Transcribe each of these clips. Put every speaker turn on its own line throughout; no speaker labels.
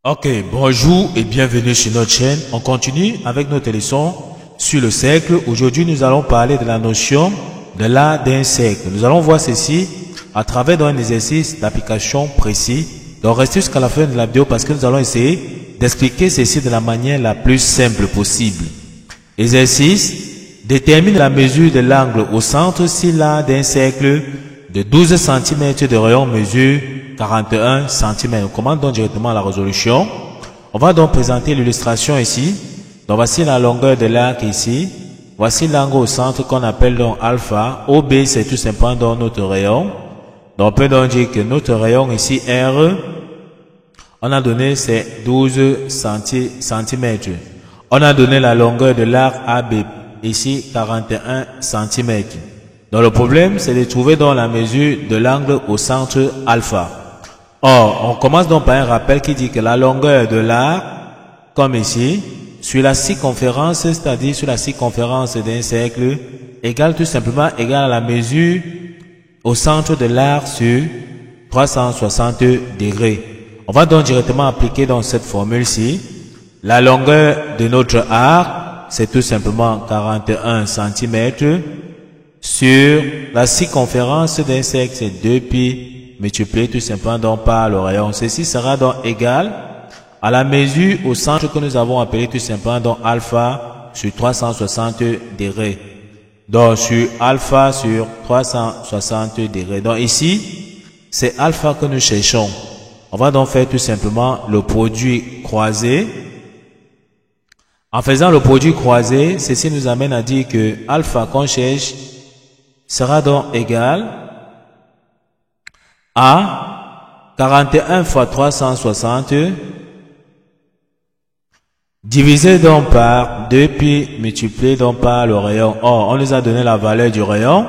Ok, bonjour et bienvenue sur notre chaîne. On continue avec notre leçon sur le cercle. Aujourd'hui, nous allons parler de la notion de l'art d'un cercle. Nous allons voir ceci à travers un exercice d'application précis. Donc, restez jusqu'à la fin de la vidéo parce que nous allons essayer d'expliquer ceci de la manière la plus simple possible. Exercice. Détermine la mesure de l'angle au centre si l'art d'un cercle de 12 cm de rayon mesure 41 cm. On commence donc directement à la résolution. On va donc présenter l'illustration ici. Donc voici la longueur de l'arc ici. Voici l'angle au centre qu'on appelle donc alpha. OB c'est tout simplement donc notre rayon. Donc on peut donc dire que notre rayon ici R, on a donné c'est 12 cm. On a donné la longueur de l'arc AB ici 41 cm. Donc le problème c'est de trouver donc la mesure de l'angle au centre alpha. Or, on commence donc par un rappel qui dit que la longueur de l'arc, comme ici, sur la circonférence, c'est-à-dire sur la circonférence d'un cercle, égale tout simplement égale à la mesure au centre de l'arc sur 360 degrés. On va donc directement appliquer dans cette formule-ci. La longueur de notre arc, c'est tout simplement 41 cm sur la circonférence d'un cercle, c'est 2π multiplié tout simplement donc par le rayon. Ceci sera donc égal à la mesure au centre que nous avons appelé tout simplement donc alpha sur 360 degrés. Donc sur alpha sur 360 degrés. Donc ici, c'est alpha que nous cherchons. On va donc faire tout simplement le produit croisé. En faisant le produit croisé, ceci nous amène à dire que alpha qu'on cherche sera donc égal à 41 fois 360 divisé donc par 2π multiplié donc par le rayon. Or, on nous a donné la valeur du rayon,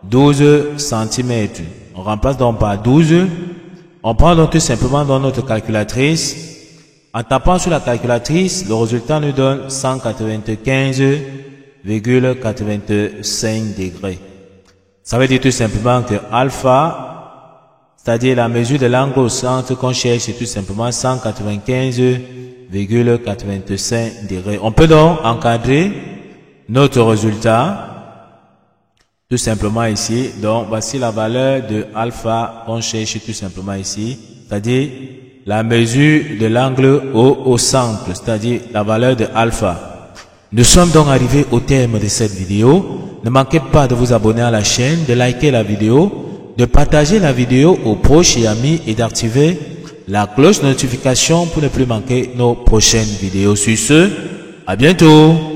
12 cm. On remplace donc par 12. On prend donc tout simplement dans notre calculatrice. En tapant sur la calculatrice, le résultat nous donne 195,85 degrés. Ça veut dire tout simplement que alpha, c'est-à-dire la mesure de l'angle au centre qu'on cherche, c'est tout simplement 195,85 degrés. On peut donc encadrer notre résultat tout simplement ici. Donc voici la valeur de alpha qu'on cherche tout simplement ici, c'est-à-dire la mesure de l'angle au centre, c'est-à-dire la valeur de alpha. Nous sommes donc arrivés au terme de cette vidéo. Ne manquez pas de vous abonner à la chaîne, de liker la vidéo, de partager la vidéo aux proches et amis et d'activer la cloche de notification pour ne plus manquer nos prochaines vidéos. Sur ce, à bientôt.